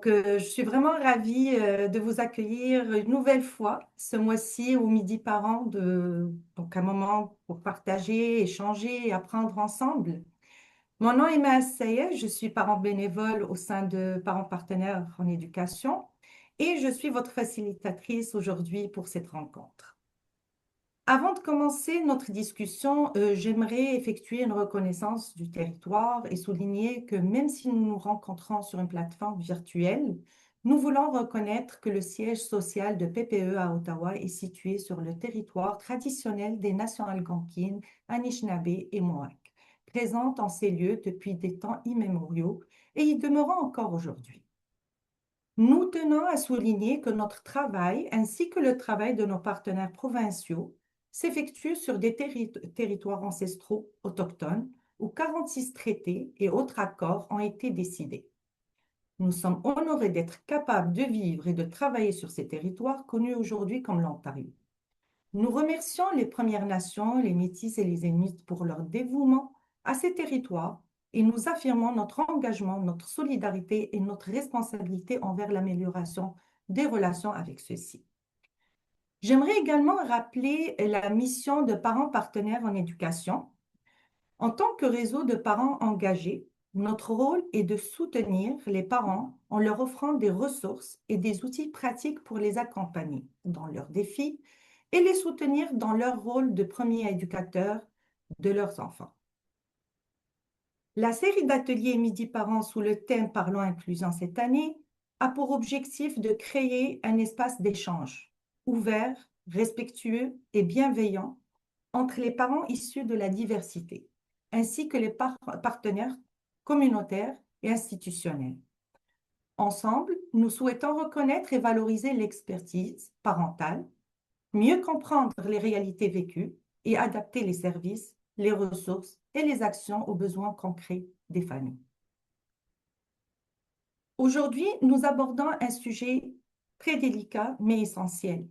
Je suis vraiment ravie de vous accueillir une nouvelle fois ce mois-ci au Midi Parents, donc un moment pour partager, échanger et apprendre ensemble. Mon nom est Maë Sayed, je suis parent bénévole au sein de Parents Partenaires en éducation et je suis votre facilitatrice aujourd'hui pour cette rencontre. Avant de commencer notre discussion, j'aimerais effectuer une reconnaissance du territoire et souligner que même si nous nous rencontrons sur une plateforme virtuelle, nous voulons reconnaître que le siège social de PPE à Ottawa est situé sur le territoire traditionnel des nations algonquines, Anishinaabe et Mohawk, présentes en ces lieux depuis des temps immémoriaux et y demeurant encore aujourd'hui. Nous tenons à souligner que notre travail, ainsi que le travail de nos partenaires provinciaux, s'effectue sur des territoires ancestraux autochtones où 46 traités et autres accords ont été décidés. Nous sommes honorés d'être capables de vivre et de travailler sur ces territoires connus aujourd'hui comme l'Ontario. Nous remercions les Premières Nations, les Métis et les Inuits pour leur dévouement à ces territoires et nous affirmons notre engagement, notre solidarité et notre responsabilité envers l'amélioration des relations avec ceux-ci. J'aimerais également rappeler la mission de parents partenaires en éducation. En tant que réseau de parents engagés, notre rôle est de soutenir les parents en leur offrant des ressources et des outils pratiques pour les accompagner dans leurs défis et les soutenir dans leur rôle de premier éducateur de leurs enfants. La série d'ateliers Midi Parents sous le thème Parlons inclusion cette année a pour objectif de créer un espace d'échange ouvert, respectueux et bienveillant entre les parents issus de la diversité, ainsi que les partenaires communautaires et institutionnels. Ensemble, nous souhaitons reconnaître et valoriser l'expertise parentale, mieux comprendre les réalités vécues et adapter les services, les ressources et les actions aux besoins concrets des familles. Aujourd'hui, nous abordons un sujet très délicat mais essentiel,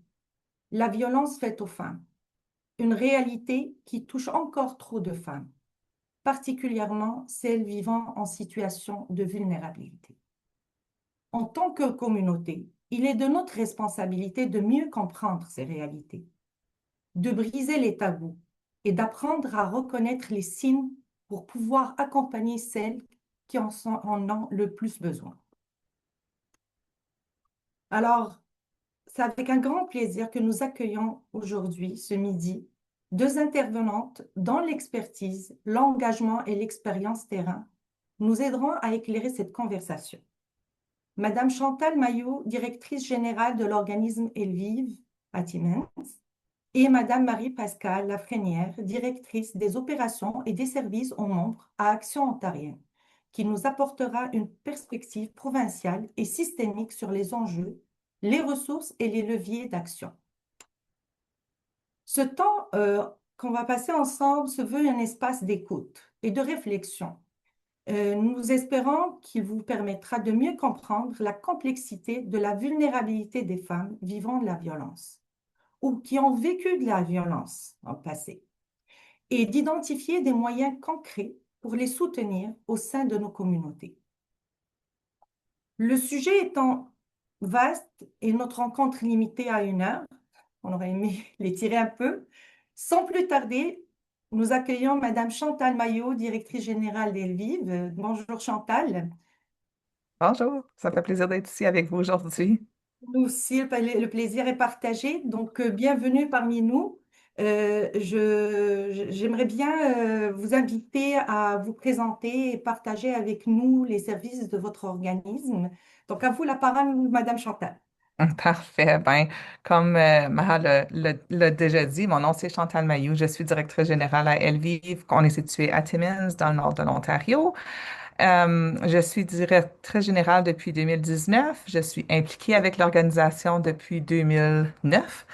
la violence faite aux femmes, une réalité qui touche encore trop de femmes, particulièrement celles vivant en situation de vulnérabilité. En tant que communauté, il est de notre responsabilité de mieux comprendre ces réalités, de briser les tabous et d'apprendre à reconnaître les signes pour pouvoir accompagner celles qui en ont le plus besoin. Alors, c'est avec un grand plaisir que nous accueillons aujourd'hui, ce midi, deux intervenantes dont l'expertise, l'engagement et l'expérience terrain nous aideront à éclairer cette conversation. Madame Chantal Maillot, directrice générale de l'organisme Elvive à Timmins, et Madame Marie-Pascale Lafrenière, directrice des opérations et des services aux membres à Action ontarienne, qui nous apportera une perspective provinciale et systémique sur les enjeux, les ressources et les leviers d'action. Ce temps qu'on va passer ensemble se veut un espace d'écoute et de réflexion. Nous espérons qu'il vous permettra de mieux comprendre la complexité de la vulnérabilité des femmes vivant de la violence ou qui ont vécu de la violence en passé et d'identifier des moyens concrets pour les soutenir au sein de nos communautés. Le sujet étant vaste et notre rencontre limitée à 1 heure, on aurait aimé l'étirer un peu. Sans plus tarder, nous accueillons Madame Chantal Maillot, directrice générale d'Elvive. Bonjour Chantal. Bonjour, ça me fait plaisir d'être ici avec vous aujourd'hui. Nous aussi, le plaisir est partagé. Bienvenue parmi nous. J'aimerais bien vous inviter à vous présenter et partager avec nous les services de votre organisme. Donc, à vous la parole, Madame Chantal. Parfait. Ben, comme Maha l'a déjà dit, mon nom c'est Chantal Mayou. Je suis directrice générale à Elvive. On est situé à Timmins, dans le nord de l'Ontario. Je suis directrice générale depuis 2019. Je suis impliquée avec l'organisation depuis 2009.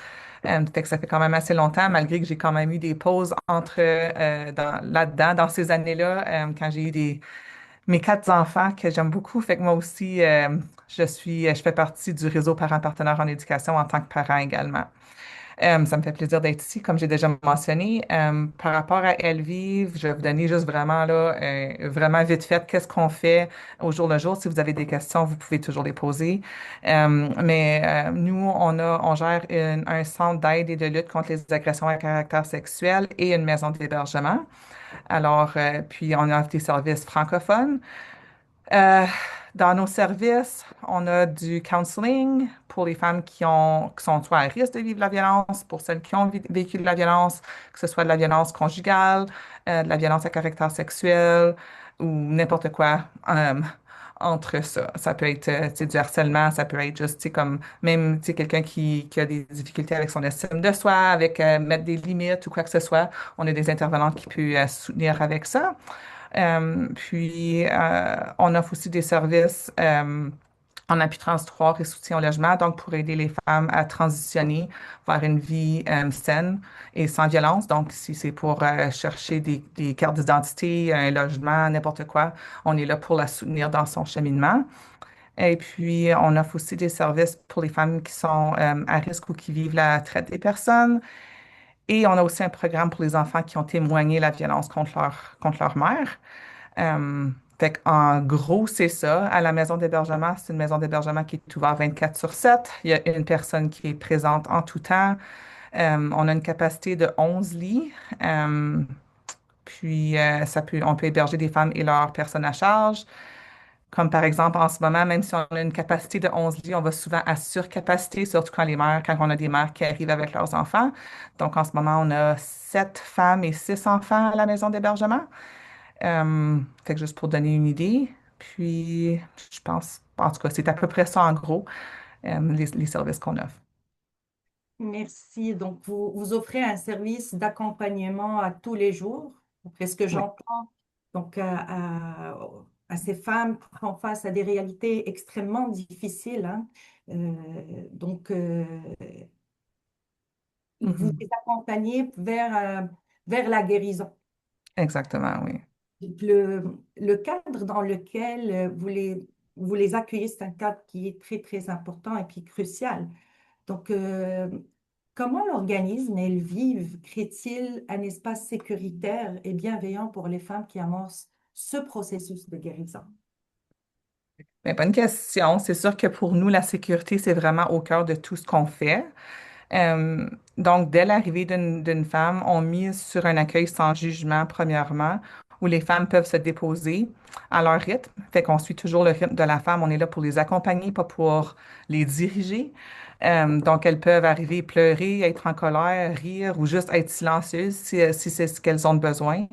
Fait que ça fait quand même assez longtemps, malgré que j'ai quand même eu des pauses là-dedans, dans ces années-là, quand j'ai eu mes 4 enfants que j'aime beaucoup. Fait que moi aussi, je fais partie du réseau parents partenaires en éducation en tant que parent également. Ça me fait plaisir d'être ici, comme j'ai déjà mentionné. Par rapport à Elvive, je vais vous donner juste vraiment là, vraiment vite fait, qu'est-ce qu'on fait au jour le jour. Si vous avez des questions, vous pouvez toujours les poser. Nous, on gère un centre d'aide et de lutte contre les agressions à caractère sexuel et une maison d'hébergement. Alors, puis on offre des services francophones. Euh, Dans nos services, on a du counseling pour les femmes qui sont soit à risque de vivre la violence, pour celles qui ont vécu de la violence, que ce soit de la violence conjugale, de la violence à caractère sexuel ou n'importe quoi entre ça. Ça peut être tu sais, du harcèlement, ça peut être juste tu sais, comme même tu sais, quelqu'un qui a des difficultés avec son estime de soi, avec mettre des limites ou quoi que ce soit. On a des intervenantes qui peuvent soutenir avec ça. On offre aussi des services en appui transitoire et soutien au logement, donc pour aider les femmes à transitionner vers une vie saine et sans violence. Donc, si c'est pour chercher des cartes d'identité, un logement, n'importe quoi, on est là pour la soutenir dans son cheminement. Et puis, on offre aussi des services pour les femmes qui sont à risque ou qui vivent la traite des personnes. Et on a aussi un programme pour les enfants qui ont témoigné la violence contre leur mère. En gros, c'est ça. À la maison d'hébergement, c'est une maison d'hébergement qui est ouverte 24/7. Il y a une personne qui est présente en tout temps. On a une capacité de 11 lits. On peut héberger des femmes et leurs personnes à charge. Comme par exemple, en ce moment, même si on a une capacité de 11 lits, on va souvent à surcapacité, surtout quand on a des mères qui arrivent avec leurs enfants. Donc, en ce moment, on a 7 femmes et 6 enfants à la maison d'hébergement. Fait que juste pour donner une idée. Puis, je pense, en tout cas, c'est à peu près ça en gros, les services qu'on offre. Merci. Donc, vous offrez un service d'accompagnement à tous les jours, d'après ce que Oui, j'entends. Donc, à ces femmes qui font face à des réalités extrêmement difficiles, hein. Donc, vous mhm. les accompagnez vers la guérison. Exactement, oui. Le cadre dans lequel vous les accueillez, c'est un cadre qui est très, très important et puis crucial. Donc, comment l'organisme Elvive crée-t-il un espace sécuritaire et bienveillant pour les femmes qui amorcent ce processus de guérison? Mais bonne question. C'est sûr que pour nous, la sécurité, c'est vraiment au cœur de tout ce qu'on fait. Euh, donc, dès l'arrivée d'une femme, on mise sur un accueil sans jugement, premièrement, où les femmes peuvent se déposer à leur rythme. Fait qu'on suit toujours le rythme de la femme. On est là pour les accompagner, pas pour les diriger. Donc, elles peuvent arriver, pleurer, être en colère, rire ou juste être silencieuses si c'est ce qu'elles ont besoin.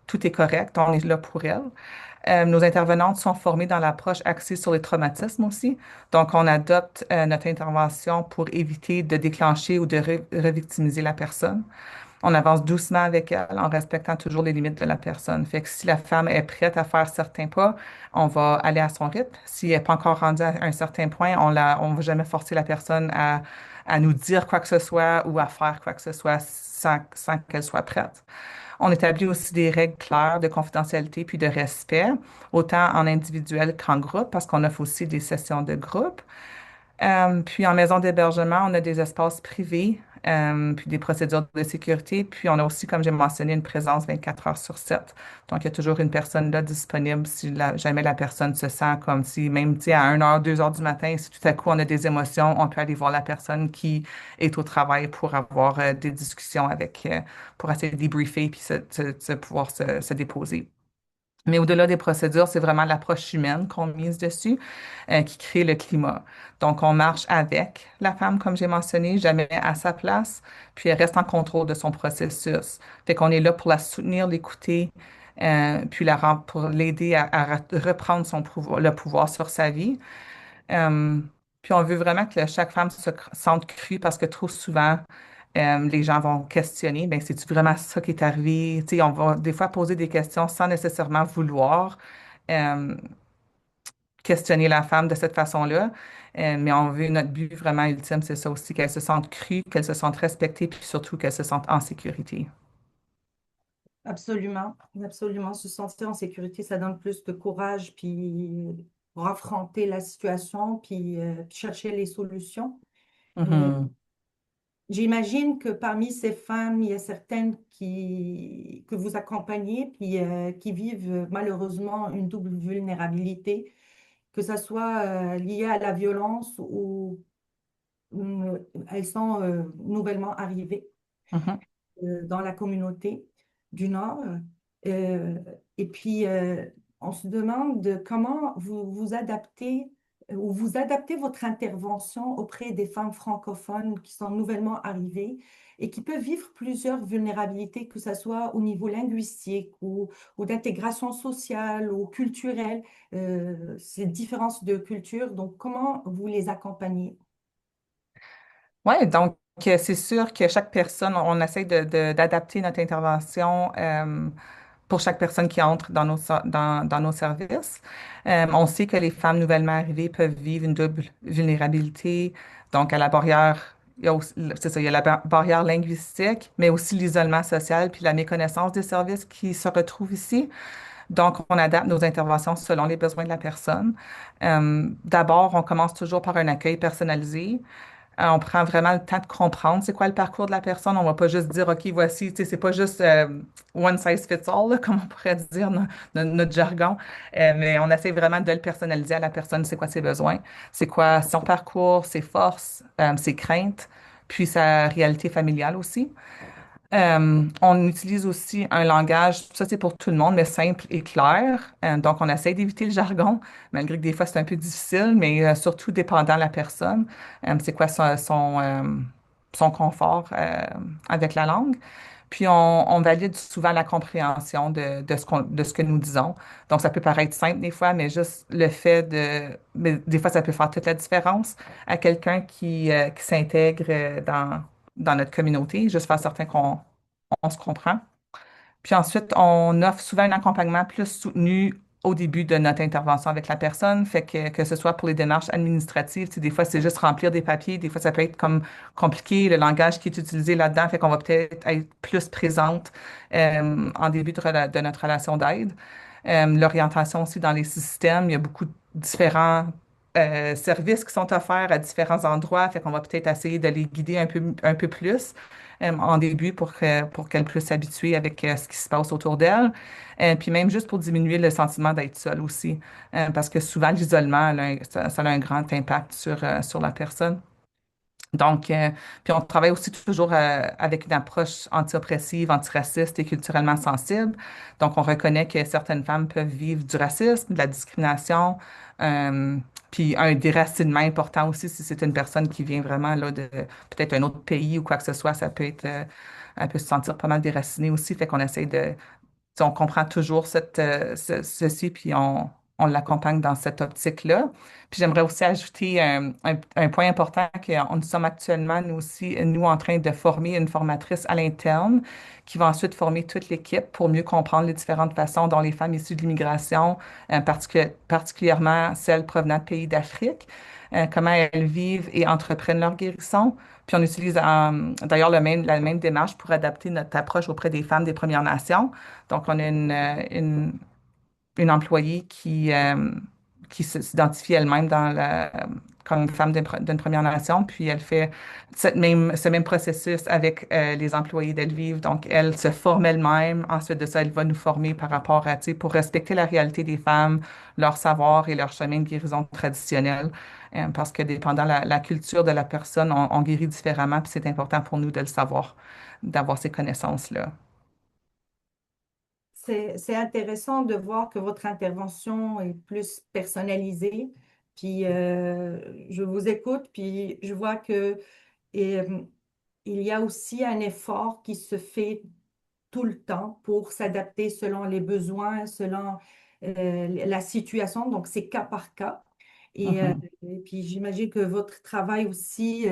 Tout est correct. On est là pour elles. Nos intervenantes sont formées dans l'approche axée sur les traumatismes aussi. Donc, on adopte notre intervention pour éviter de déclencher ou de revictimiser la personne. On avance doucement avec elle en respectant toujours les limites de la personne. Fait que si la femme est prête à faire certains pas, on va aller à son rythme. Si elle n'est pas encore rendue à un certain point, on va jamais forcer la personne à nous dire quoi que ce soit ou à faire quoi que ce soit sans qu'elle soit prête. On établit aussi des règles claires de confidentialité puis de respect, autant en individuel qu'en groupe, parce qu'on offre aussi des sessions de groupe. Puis en maison d'hébergement, on a des espaces privés, puis des procédures de sécurité. Puis on a aussi, comme j'ai mentionné, une présence 24 heures sur 7. Donc, il y a toujours une personne là disponible si jamais la personne se sent comme si, même tu sais, à 1 heure, 2 heures du matin, si tout à coup on a des émotions, on peut aller voir la personne qui est au travail pour avoir des discussions pour essayer de débriefer puis pouvoir se déposer. Mais au-delà des procédures, c'est vraiment l'approche humaine qu'on mise dessus, qui crée le climat. Donc, on marche avec la femme, comme j'ai mentionné, jamais à sa place, puis elle reste en contrôle de son processus. Fait qu'on est là pour la soutenir, l'écouter, puis pour l'aider à reprendre le pouvoir sur sa vie. Euh, Puis on veut vraiment que chaque femme se sente crue parce que trop souvent, les gens vont questionner, ben c'est-tu vraiment ça qui est arrivé? Tu sais, on va des fois poser des questions sans nécessairement vouloir euh, questionner la femme de cette façon-là. Mais on veut, notre but vraiment ultime, c'est ça aussi, qu'elle se sente crue, qu'elle se sente respectée, puis surtout qu'elle se sente en sécurité. Absolument, absolument. Se sentir en sécurité, ça donne plus de courage, puis pour affronter la situation, puis chercher les solutions. Et Mhm. j'imagine que parmi ces femmes, il y a certaines que vous accompagnez, puis qui vivent malheureusement une double vulnérabilité, que ce soit lié à la violence ou euh, elles sont nouvellement arrivées Mhm. dans la communauté du Nord. Euh, et puis, on se demande comment vous vous adaptez ou vous adaptez votre intervention auprès des femmes francophones qui sont nouvellement arrivées et qui peuvent vivre plusieurs vulnérabilités, que ce soit au niveau linguistique ou d'intégration sociale ou culturelle, ces différences de culture. Donc, comment vous les accompagnez? Oui, donc c'est sûr que chaque personne, on essaie d'adapter notre intervention pour chaque personne qui entre dans nos services. On sait que les femmes nouvellement arrivées peuvent vivre une double vulnérabilité. Donc, à la barrière, c'est ça, il y a la barrière linguistique, mais aussi l'isolement social puis la méconnaissance des services qui se retrouvent ici. Donc, on adapte nos interventions selon les besoins de la personne. D'abord, on commence toujours par un accueil personnalisé. On prend vraiment le temps de comprendre c'est quoi le parcours de la personne. On va pas juste dire, OK, voici, tu sais, c'est pas juste one size fits all, là, comme on pourrait dire notre jargon. Mais on essaie vraiment de le personnaliser à la personne, c'est quoi ses besoins, c'est quoi son parcours, ses forces, ses craintes, puis sa réalité familiale aussi. On utilise aussi un langage, ça c'est pour tout le monde, mais simple et clair. Donc, on essaie d'éviter le jargon, malgré que des fois c'est un peu difficile, mais surtout dépendant de la personne. C'est quoi son confort avec la langue. Puis, on valide souvent la compréhension de ce que nous disons. Donc, ça peut paraître simple des fois, mais juste le fait mais des fois, ça peut faire toute la différence à quelqu'un qui s'intègre dans notre communauté, juste faire certain qu'on se comprend. Puis ensuite, on offre souvent un accompagnement plus soutenu au début de notre intervention avec la personne, fait que ce soit pour les démarches administratives, tu sais, des fois c'est juste remplir des papiers, des fois ça peut être comme compliqué, le langage qui est utilisé là-dedans, fait qu'on va peut-être être plus présente en début de notre relation d'aide. L'orientation aussi dans les systèmes, il y a beaucoup de différents services qui sont offerts à différents endroits, fait qu'on va peut-être essayer de les guider un peu plus en début pour qu'elle puisse s'habituer avec ce qui se passe autour d'elle. Puis même juste pour diminuer le sentiment d'être seule aussi, parce que souvent l'isolement, ça a un grand impact sur la personne. Donc, puis on travaille aussi toujours avec une approche anti-oppressive, antiraciste et culturellement sensible. Donc, on reconnaît que certaines femmes peuvent vivre du racisme, de la discrimination, euh, puis un déracinement important aussi si c'est une personne qui vient vraiment là de peut-être un autre pays ou quoi que ce soit, ça peut être, elle peut se sentir pas mal déracinée aussi. Fait qu'on essaie sais, on comprend toujours ceci, puis on l'accompagne dans cette optique-là. Puis j'aimerais aussi ajouter un point important que nous sommes actuellement, nous aussi, nous, en train de former une formatrice à l'interne qui va ensuite former toute l'équipe pour mieux comprendre les différentes façons dont les femmes issues de l'immigration, particulièrement celles provenant de pays d'Afrique, comment elles vivent et entreprennent leur guérison. Puis on utilise d'ailleurs la même démarche pour adapter notre approche auprès des femmes des Premières Nations. Donc, on a une employée qui s'identifie elle-même comme une femme d'une Première Nation, puis elle fait ce même processus avec les employés d'Elvive. Donc, elle se forme elle-même. Ensuite de ça, elle va nous former par rapport à, tu sais, pour respecter la réalité des femmes, leur savoir et leur chemin de guérison traditionnel. Parce que dépendant la culture de la personne, on guérit différemment, puis c'est important pour nous de le savoir, d'avoir ces connaissances-là. C'est intéressant de voir que votre intervention est plus personnalisée. Puis je vous écoute, puis je vois que euh, il y a aussi un effort qui se fait tout le temps pour s'adapter selon les besoins, selon la situation. Donc, c'est cas par cas. Mhm. Et puis, j'imagine que votre travail aussi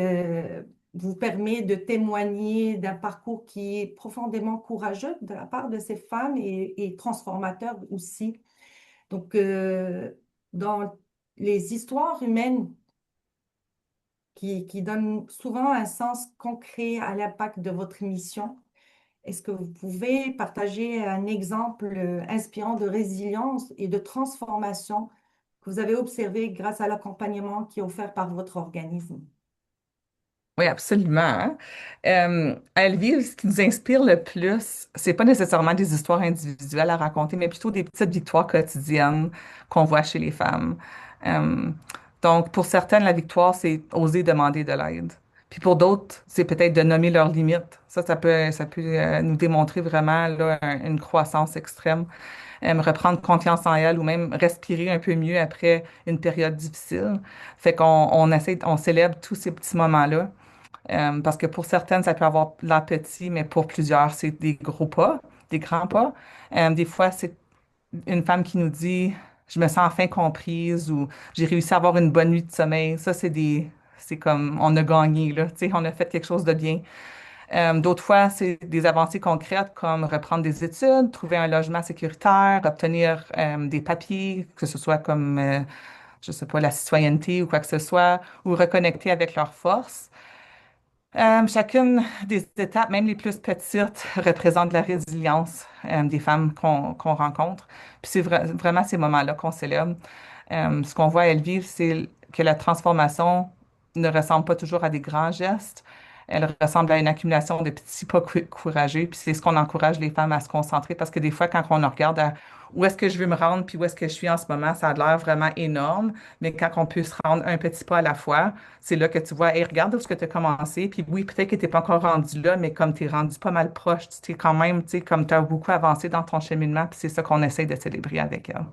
vous permet de témoigner d'un parcours qui est profondément courageux de la part de ces femmes et transformateur aussi. Donc, dans les histoires humaines qui donnent souvent un sens concret à l'impact de votre mission, est-ce que vous pouvez partager un exemple inspirant de résilience et de transformation que vous avez observé grâce à l'accompagnement qui est offert par votre organisme? Oui, absolument, hein. À Lviv, ce qui nous inspire le plus, c'est pas nécessairement des histoires individuelles à raconter, mais plutôt des petites victoires quotidiennes qu'on voit chez les femmes. Euh, donc, pour certaines, la victoire, c'est oser demander de l'aide. Puis pour d'autres, c'est peut-être de nommer leurs limites. Ça peut nous démontrer vraiment là, une croissance extrême. Reprendre confiance en elle ou même respirer un peu mieux après une période difficile. Fait qu'on essaie, on célèbre tous ces petits moments-là. Parce que pour certaines, ça peut avoir l'air petit, mais pour plusieurs, c'est des gros pas, des grands pas. Des fois, c'est une femme qui nous dit, je me sens enfin comprise ou j'ai réussi à avoir une bonne nuit de sommeil. Ça, c'est comme, on a gagné, là, tu sais, on a fait quelque chose de bien. D'autres fois, c'est des avancées concrètes comme reprendre des études, trouver un logement sécuritaire, obtenir des papiers, que ce soit comme, je sais pas, la citoyenneté ou quoi que ce soit, ou reconnecter avec leurs forces. Chacune des étapes, même les plus petites, représente la résilience des femmes qu'on rencontre. Puis c'est vraiment ces moments-là qu'on célèbre. Ce qu'on voit à Elvive, c'est que la transformation ne ressemble pas toujours à des grands gestes. Elle ressemble à une accumulation de petits pas courageux. Puis c'est ce qu'on encourage les femmes à se concentrer parce que des fois, quand on regarde à où est-ce que je veux me rendre puis où est-ce que je suis en ce moment, ça a l'air vraiment énorme. Mais quand on peut se rendre un petit pas à la fois, c'est là que tu vois, hey, regarde où est-ce que tu as commencé. Puis oui, peut-être que tu n'es pas encore rendu là, mais comme tu es rendu pas mal proche, tu t'es quand même, tu sais, comme tu as beaucoup avancé dans ton cheminement. Puis c'est ça qu'on essaie de célébrer avec elle.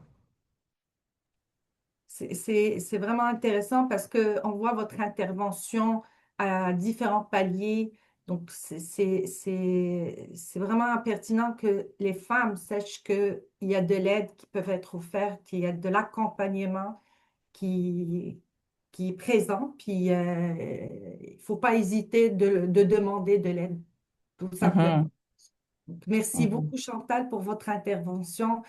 C'est vraiment intéressant parce qu'on voit votre intervention à différents paliers. Donc, c'est vraiment pertinent que les femmes sachent qu'il y a de l'aide qui peut être offerte, qu'il y a de l'accompagnement qui, qui est présent. Puis, il ne faut pas hésiter de demander de l'aide, tout simplement. Mhm, Merci mhm. beaucoup, Chantal, pour votre intervention.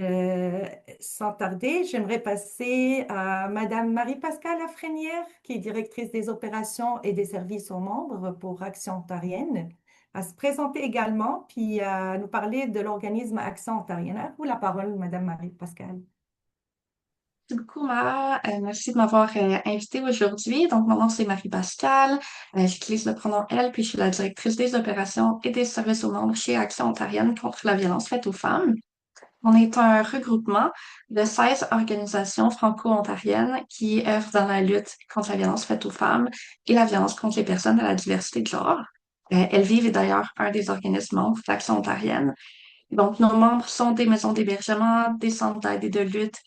Euh, Sans tarder, j'aimerais passer à Madame Marie-Pascale Lafrenière, qui est directrice des opérations et des services aux membres pour Action ontarienne, à se présenter également, puis à nous parler de l'organisme Action ontarienne. À vous la parole, Madame Marie-Pascale. Merci beaucoup, Mara. Merci de m'avoir invitée aujourd'hui. Donc, mon nom, c'est Marie-Pascale. J'utilise le pronom elle, puis je suis la directrice des opérations et des services aux membres chez Action ontarienne contre la violence faite aux femmes. On est un regroupement de 16 organisations franco-ontariennes qui œuvrent dans la lutte contre la violence faite aux femmes et la violence contre les personnes de la diversité de genre. Elles vivent d'ailleurs un des organismes membres d'Action ontarienne. Donc, nos membres sont des maisons d'hébergement, des centres d'aide et de lutte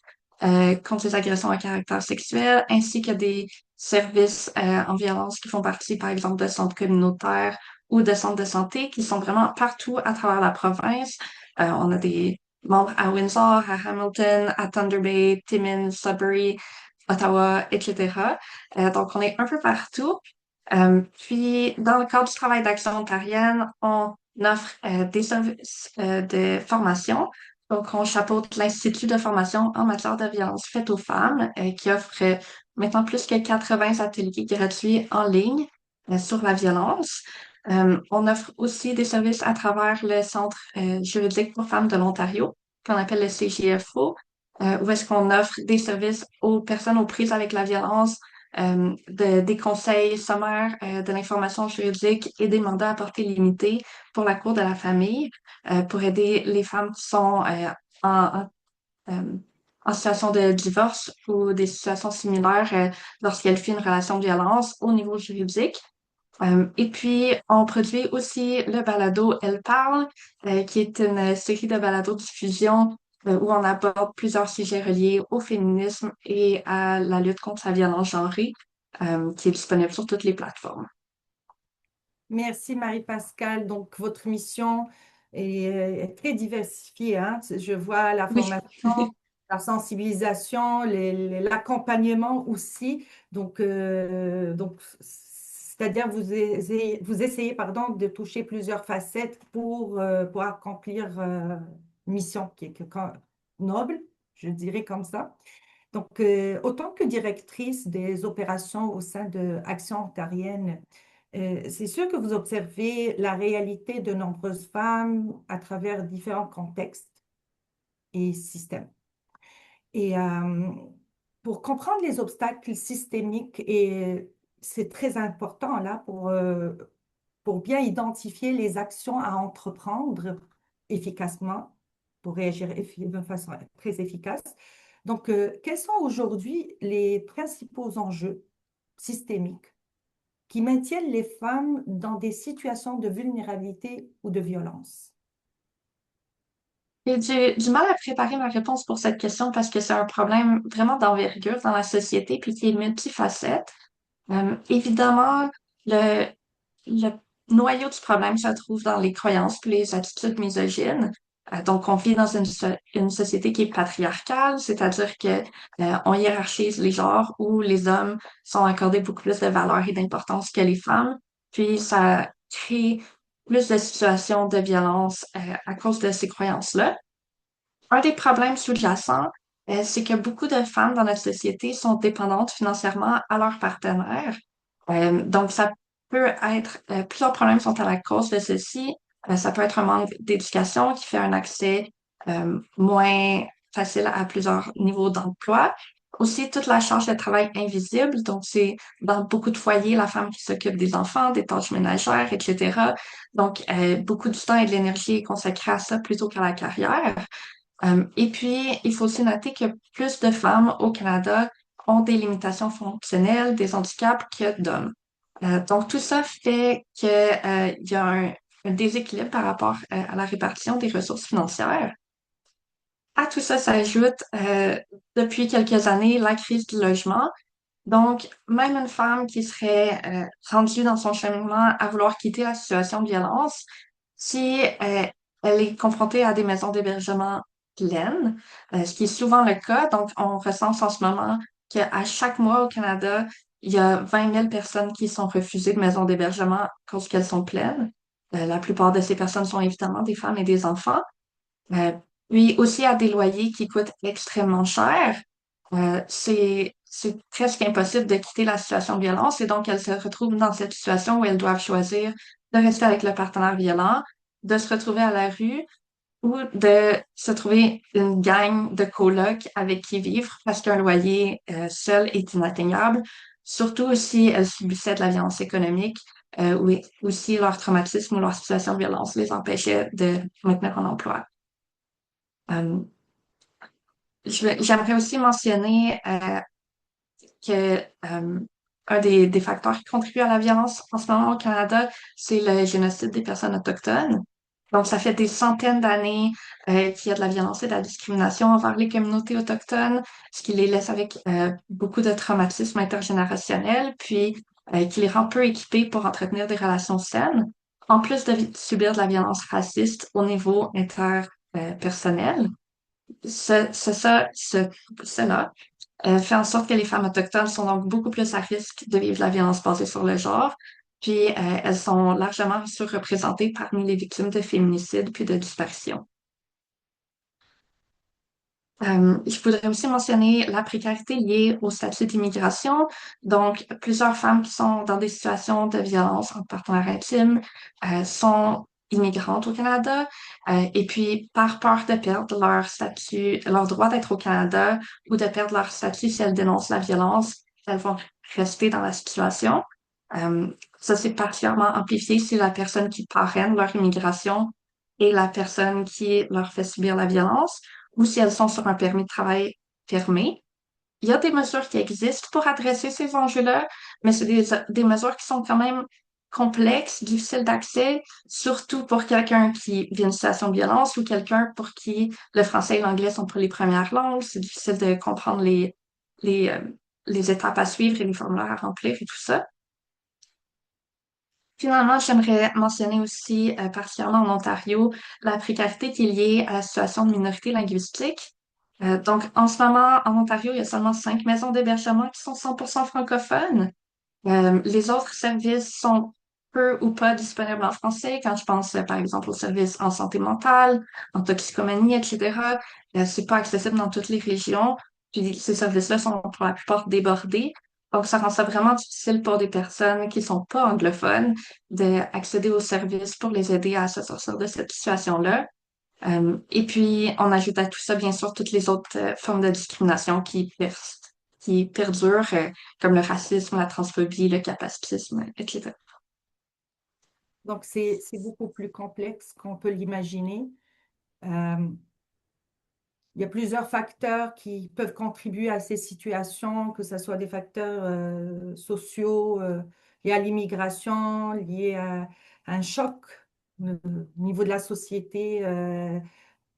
contre les agressions à caractère sexuel, ainsi que des services en violence qui font partie, par exemple, de centres communautaires ou de centres de santé qui sont vraiment partout à travers la province. On a des membres à Windsor, à Hamilton, à Thunder Bay, Timmins, Sudbury, Ottawa, etc. Donc, on est un peu partout. Puis, dans le cadre du travail d'Action ontarienne, on offre des services de formation. Donc, on chapeaute l'Institut de formation en matière de violence faite aux femmes, qui offre maintenant plus que 80 ateliers gratuits en ligne sur la violence. On offre aussi des services à travers le Centre juridique pour femmes de l'Ontario, qu'on appelle le CJFO, où est-ce qu'on offre des services aux personnes aux prises avec la violence, des conseils sommaires, de l'information juridique et des mandats à portée limitée pour la Cour de la famille, pour aider les femmes qui sont en, euh, en situation de divorce ou des situations similaires lorsqu'elles fuient une relation de violence au niveau juridique. Et puis, on produit aussi le balado Elle parle, qui est une série de balados-diffusion où on aborde plusieurs sujets reliés au féminisme et à la lutte contre la violence genrée, qui est disponible sur toutes les plateformes. Merci Marie-Pascale. Donc, votre mission est très diversifiée, hein. Je vois la Oui. formation, la sensibilisation, l'accompagnement aussi. Donc, c'est-à-dire vous essayez, pardon, de toucher plusieurs facettes pour accomplir une mission qui est noble, je dirais comme ça. Donc, autant que directrice des opérations au sein de Action ontarienne, c'est sûr que vous observez la réalité de nombreuses femmes à travers différents contextes et systèmes. Et pour comprendre les obstacles systémiques et c'est très important là pour bien identifier les actions à entreprendre efficacement, pour réagir de façon très efficace. Donc, quels sont aujourd'hui les principaux enjeux systémiques qui maintiennent les femmes dans des situations de vulnérabilité ou de violence? J'ai du mal à préparer ma réponse pour cette question parce que c'est un problème vraiment d'envergure dans la société puis qui est multifacette. Évidemment, le, le noyau du problème se trouve dans les croyances puis les attitudes misogynes. Donc, on vit dans une société qui est patriarcale, c'est-à-dire que on hiérarchise les genres où les hommes sont accordés beaucoup plus de valeur et d'importance que les femmes. Puis, ça crée plus de situations de violence à cause de ces croyances-là. Un des problèmes sous-jacents, c'est que beaucoup de femmes dans notre société sont dépendantes financièrement à leur partenaire. Donc, ça peut être, plusieurs problèmes sont à la cause de ceci. Ça peut être un manque d'éducation qui fait un accès moins facile à plusieurs niveaux d'emploi. Aussi, toute la charge de travail invisible. Donc, c'est dans beaucoup de foyers la femme qui s'occupe des enfants, des tâches ménagères, etc. Donc, beaucoup du temps et de l'énergie est consacré à ça plutôt qu'à la carrière. Et puis, il faut aussi noter que plus de femmes au Canada ont des limitations fonctionnelles, des handicaps que d'hommes. Donc, tout ça fait que, il y a un déséquilibre par rapport à la répartition des ressources financières. À tout ça s'ajoute, depuis quelques années, la crise du logement. Donc, même une femme qui serait rendue dans son cheminement à vouloir quitter la situation de violence, si elle est confrontée à des maisons d'hébergement pleines, ce qui est souvent le cas, donc on recense en ce moment qu'à chaque mois au Canada, il y a 20 000 personnes qui sont refusées de maisons d'hébergement à cause qu'elles sont pleines. La plupart de ces personnes sont évidemment des femmes et des enfants. Euh, Puis aussi à des loyers qui coûtent extrêmement cher. C'est presque impossible de quitter la situation de violence et donc elles se retrouvent dans cette situation où elles doivent choisir de rester avec le partenaire violent, de se retrouver à la rue ou de se trouver une gang de colocs avec qui vivre parce qu'un loyer seul est inatteignable, surtout si elles subissaient de la violence économique ou si leur traumatisme ou leur situation de violence les empêchait de maintenir un emploi. Euh, J'aimerais aussi mentionner que un des facteurs qui contribuent à la violence en ce moment au Canada, c'est le génocide des personnes autochtones. Donc, ça fait des centaines d'années qu'il y a de la violence et de la discrimination envers les communautés autochtones, ce qui les laisse avec beaucoup de traumatismes intergénérationnels, puis qui les rend peu équipés pour entretenir des relations saines, en plus de subir de la violence raciste au niveau interpersonnel. Cela fait en sorte que les femmes autochtones sont donc beaucoup plus à risque de vivre la violence basée sur le genre. Puis elles sont largement surreprésentées parmi les victimes de féminicide puis de disparition. Je voudrais aussi mentionner la précarité liée au statut d'immigration. Donc, plusieurs femmes qui sont dans des situations de violence en partenaire intime sont immigrantes au Canada. Et puis, par peur de perdre leur statut, leur droit d'être au Canada ou de perdre leur statut si elles dénoncent la violence, elles vont rester dans la situation. Ça, c'est particulièrement amplifié si la personne qui parraine leur immigration est la personne qui leur fait subir la violence ou si elles sont sur un permis de travail fermé. Il y a des mesures qui existent pour adresser ces enjeux-là, mais c'est des mesures qui sont quand même complexes, difficiles d'accès, surtout pour quelqu'un qui vit une situation de violence ou quelqu'un pour qui le français et l'anglais sont pour les premières langues. C'est difficile de comprendre les, euh, les étapes à suivre et les formulaires à remplir et tout ça. Finalement, j'aimerais mentionner aussi, particulièrement en Ontario, la précarité qui est liée à la situation de minorité linguistique. Donc, en ce moment, en Ontario, il y a seulement 5 maisons d'hébergement qui sont 100% francophones. Les autres services sont peu ou pas disponibles en français. Quand je pense, par exemple, aux services en santé mentale, en toxicomanie, etc., c'est pas accessible dans toutes les régions. Puis ces services-là sont pour la plupart débordés. Donc, ça rend ça vraiment difficile pour des personnes qui sont pas anglophones d'accéder aux services pour les aider à se sortir de cette situation-là. Et puis, on ajoute à tout ça, bien sûr, toutes les autres formes de discrimination qui qui perdurent, comme le racisme, la transphobie, le capacitisme, etc. Donc, c'est beaucoup plus complexe qu'on peut l'imaginer. Euh, il y a plusieurs facteurs qui peuvent contribuer à ces situations, que ce soit des facteurs sociaux liés à l'immigration, liés à un choc au niveau de la société,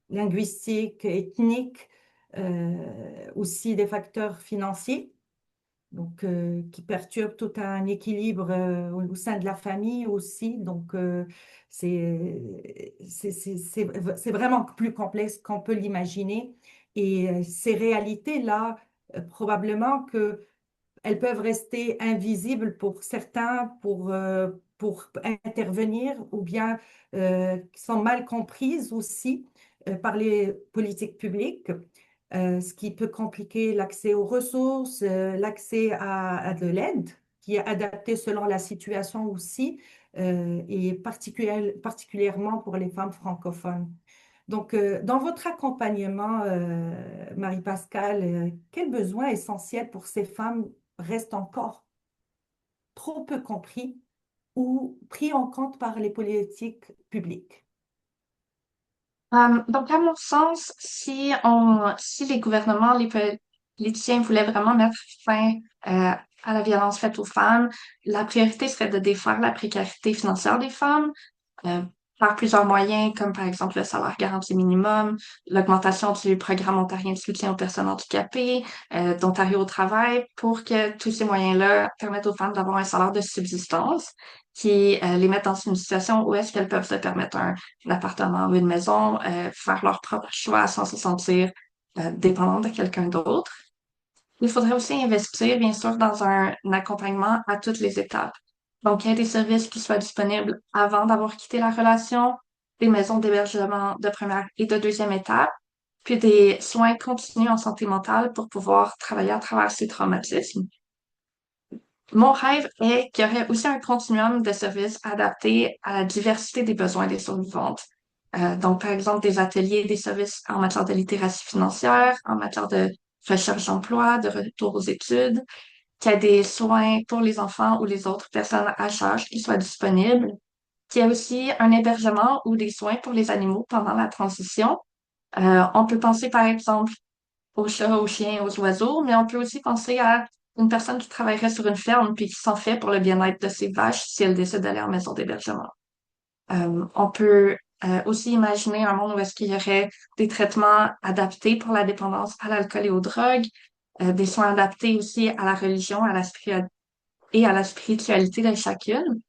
linguistique, ethnique, aussi des facteurs financiers qui perturbe tout un équilibre au sein de la famille aussi. C'est vraiment plus complexe qu'on peut l'imaginer. Et ces réalités-là, probablement que elles peuvent rester invisibles pour certains pour intervenir ou bien qui sont mal comprises aussi par les politiques publiques, ce qui peut compliquer l'accès aux ressources, l'accès à de l'aide qui est adaptée selon la situation aussi et particulièrement pour les femmes francophones. Donc, dans votre accompagnement, Marie-Pascale, quels besoins essentiels pour ces femmes restent encore trop peu compris ou pris en compte par les politiques publiques? Donc, à mon sens, si les gouvernements, les politiciens voulaient vraiment mettre fin à la violence faite aux femmes, la priorité serait de défaire la précarité financière des femmes, euh, par plusieurs moyens, comme par exemple le salaire garanti minimum, l'augmentation du programme ontarien de soutien aux personnes handicapées, d'Ontario au travail, pour que tous ces moyens-là permettent aux femmes d'avoir un salaire de subsistance qui les mette dans une situation où est-ce qu'elles peuvent se permettre un appartement ou une maison, faire leur propre choix sans se sentir dépendantes de quelqu'un d'autre. Il faudrait aussi investir, bien sûr, dans un accompagnement à toutes les étapes. Donc, il y a des services qui soient disponibles avant d'avoir quitté la relation, des maisons d'hébergement de première et de deuxième étape, puis des soins continus en santé mentale pour pouvoir travailler à travers ces traumatismes. Mon rêve est qu'il y aurait aussi un continuum de services adaptés à la diversité des besoins des survivantes. Donc, par exemple, des ateliers, des services en matière de littératie financière, en matière de recherche d'emploi, de retour aux études, qu'il y ait des soins pour les enfants ou les autres personnes à charge qui soient disponibles, qu'il y ait aussi un hébergement ou des soins pour les animaux pendant la transition. On peut penser, par exemple, aux chats, aux chiens, aux oiseaux, mais on peut aussi penser à une personne qui travaillerait sur une ferme puis qui s'en fait pour le bien-être de ses vaches si elle décide d'aller en maison d'hébergement. On peut aussi imaginer un monde où est-ce qu'il y aurait des traitements adaptés pour la dépendance à l'alcool et aux drogues, des soins adaptés aussi à la religion, et à la spiritualité de chacune,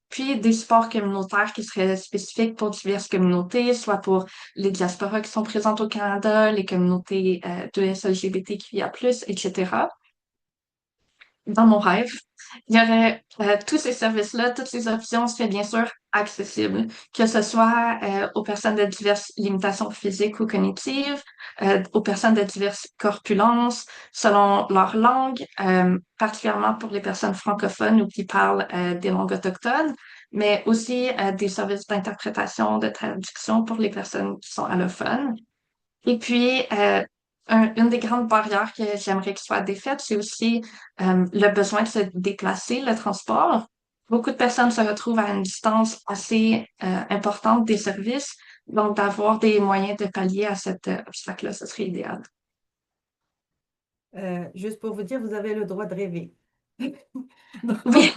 puis des supports communautaires qui seraient spécifiques pour diverses communautés, soit pour les diasporas qui sont présentes au Canada, les communautés de LGBTQIA+, etc. Dans mon rêve, il y aurait tous ces services-là, toutes ces options seraient bien sûr accessibles, que ce soit aux personnes de diverses limitations physiques ou cognitives, aux personnes de diverses corpulences, selon leur langue, particulièrement pour les personnes francophones ou qui parlent des langues autochtones, mais aussi des services d'interprétation, de traduction pour les personnes qui sont allophones. Et puis, une des grandes barrières que j'aimerais qu'il soit défaite, c'est aussi le besoin de se déplacer, le transport. Beaucoup de personnes se retrouvent à une distance assez importante des services, donc d'avoir des moyens de pallier à cet obstacle-là, ce serait idéal. Juste pour vous dire, vous avez le droit de rêver. Oui,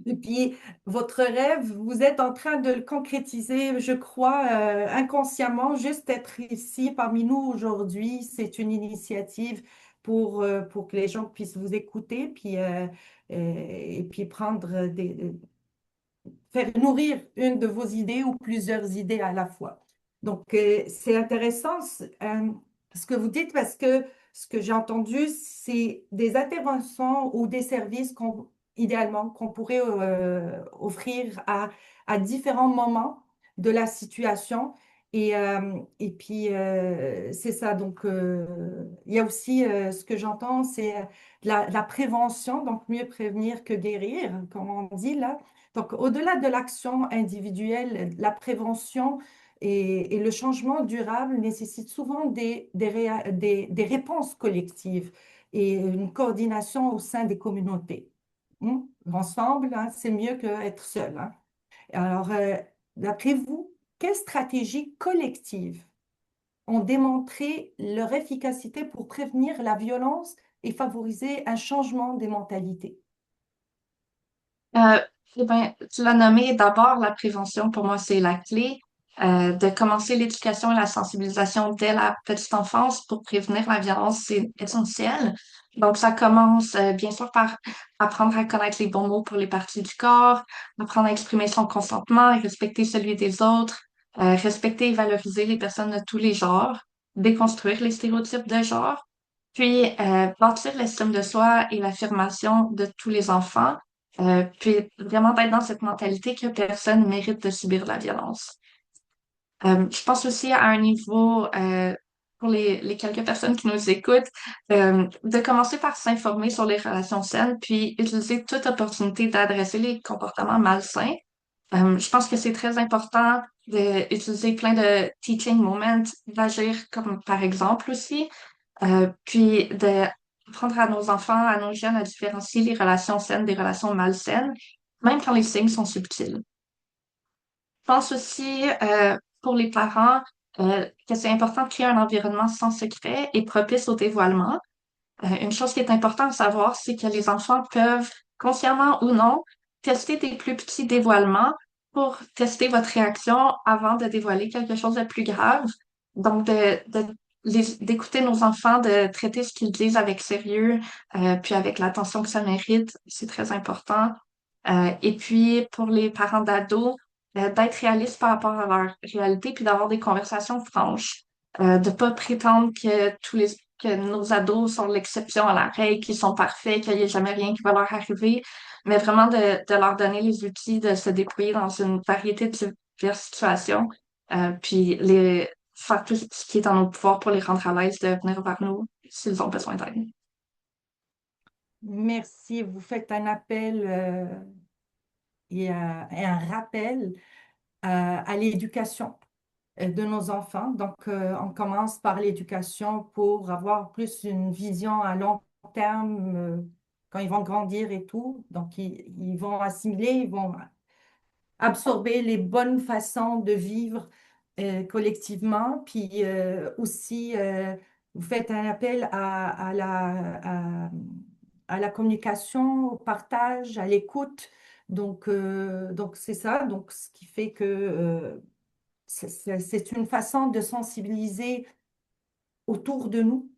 Et puis, votre rêve, vous êtes en train de le concrétiser, je crois, inconsciemment. Juste être ici parmi nous aujourd'hui, c'est une initiative pour que les gens puissent vous écouter, et puis faire nourrir une de vos idées ou plusieurs idées à la fois. Donc, c'est intéressant ce que vous dites parce que ce que j'ai entendu, c'est des interventions ou des services idéalement qu'on pourrait offrir à différents moments de la situation. Et puis, c'est ça. Donc, il y a aussi ce que j'entends, c'est la prévention, donc mieux prévenir que guérir, comme on dit là. Donc, au-delà de l'action individuelle, la prévention Et le changement durable nécessite souvent des réponses collectives et une coordination au sein des communautés. Ensemble, hein, c'est mieux qu'être seul. Hein. Alors, d'après vous, quelles stratégies collectives ont démontré leur efficacité pour prévenir la violence et favoriser un changement des mentalités? Euh, eh ben, tu l'as nommé d'abord, la prévention, pour moi, c'est la clé. De commencer l'éducation et la sensibilisation dès la petite enfance pour prévenir la violence, c'est essentiel. Donc, ça commence bien sûr par apprendre à connaître les bons mots pour les parties du corps, apprendre à exprimer son consentement et respecter celui des autres, respecter et valoriser les personnes de tous les genres, déconstruire les stéréotypes de genre, puis bâtir l'estime de soi et l'affirmation de tous les enfants puis vraiment d'être dans cette mentalité que personne mérite de subir de la violence. Je pense aussi à un niveau, pour les quelques personnes qui nous écoutent, de commencer par s'informer sur les relations saines, puis utiliser toute opportunité d'adresser les comportements malsains. Je pense que c'est très important d'utiliser plein de teaching moments, d'agir comme par exemple aussi, puis de apprendre à nos enfants, à nos jeunes à différencier les relations saines des relations malsaines, même quand les signes sont subtils. Je pense aussi pour les parents que c'est important de créer un environnement sans secret et propice au dévoilement. Une chose qui est importante à savoir, c'est que les enfants peuvent, consciemment ou non, tester des plus petits dévoilements pour tester votre réaction avant de dévoiler quelque chose de plus grave. Donc, d'écouter nos enfants, de traiter ce qu'ils disent avec sérieux, puis avec l'attention que ça mérite, c'est très important. Et puis, pour les parents d'ados, d'être réalistes par rapport à leur réalité, puis d'avoir des conversations franches. De pas prétendre que nos ados sont l'exception à la règle, qu'ils sont parfaits, qu'il n'y a jamais rien qui va leur arriver, mais vraiment de leur donner les outils de se débrouiller dans une variété de diverses situations, puis faire tout ce qui est en notre pouvoir pour les rendre à l'aise de venir vers nous s'ils ont besoin d'aide. Merci. Vous faites un appel et un rappel à l'éducation de nos enfants. Donc, on commence par l'éducation pour avoir plus une vision à long terme quand ils vont grandir et tout. Donc, ils vont assimiler, ils vont absorber les bonnes façons de vivre collectivement. Puis aussi, vous faites un appel à la communication, au partage, à l'écoute. Donc c'est ça. Donc, ce qui fait que c'est une façon de sensibiliser autour de nous.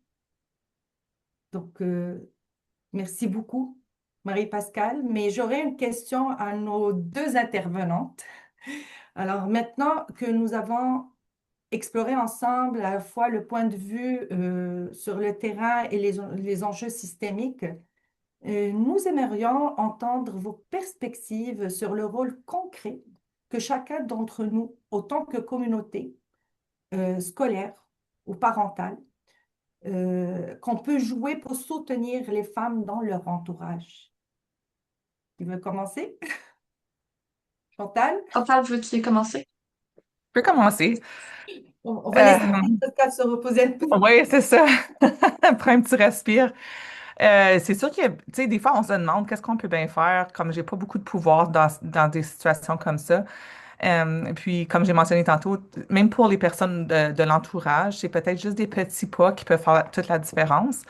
Donc, merci beaucoup, Marie-Pascale. Mais j'aurais une question à nos deux intervenantes. Alors, maintenant que nous avons exploré ensemble à la fois le point de vue sur le terrain et les enjeux systémiques, nous aimerions entendre vos perspectives sur le rôle concret que chacun d'entre nous, autant que communauté, scolaire ou parentale, qu'on peut jouer pour soutenir les femmes dans leur entourage. Qui veut commencer? Chantal? Chantal, veux-tu commencer? Je peux commencer. On va laisser Euh, Pascal se reposer un peu. oui, c'est ça. Prends un petit respire. C'est sûr que, tu sais, des fois, on se demande qu'est-ce qu'on peut bien faire, comme j'ai pas beaucoup de pouvoir dans des situations comme ça. Puis, comme j'ai mentionné tantôt, même pour les personnes de l'entourage, c'est peut-être juste des petits pas qui peuvent faire toute la différence.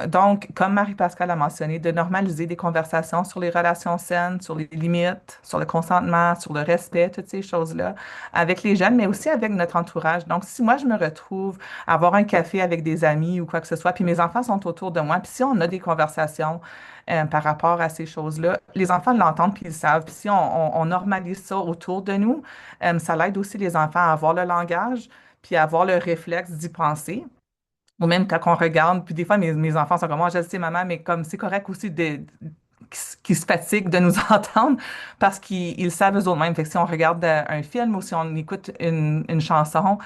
Donc, comme Marie-Pascale a mentionné, de normaliser des conversations sur les relations saines, sur les limites, sur le consentement, sur le respect, toutes ces choses-là, avec les jeunes, mais aussi avec notre entourage. Donc, si moi, je me retrouve à avoir un café avec des amis ou quoi que ce soit, puis mes enfants sont autour de moi, puis si on a des conversations par rapport à ces choses-là, les enfants l'entendent, puis ils savent. Puis si on normalise ça autour de nous, ça l'aide aussi les enfants à avoir le langage, puis à avoir le réflexe d'y penser. Ou même quand on regarde, puis des fois, mes enfants sont comme moi, je le sais, maman, mais comme c'est correct aussi qu'ils se fatiguent de nous entendre parce qu'ils savent eux-mêmes. Fait que si on regarde un film ou si on écoute une chanson,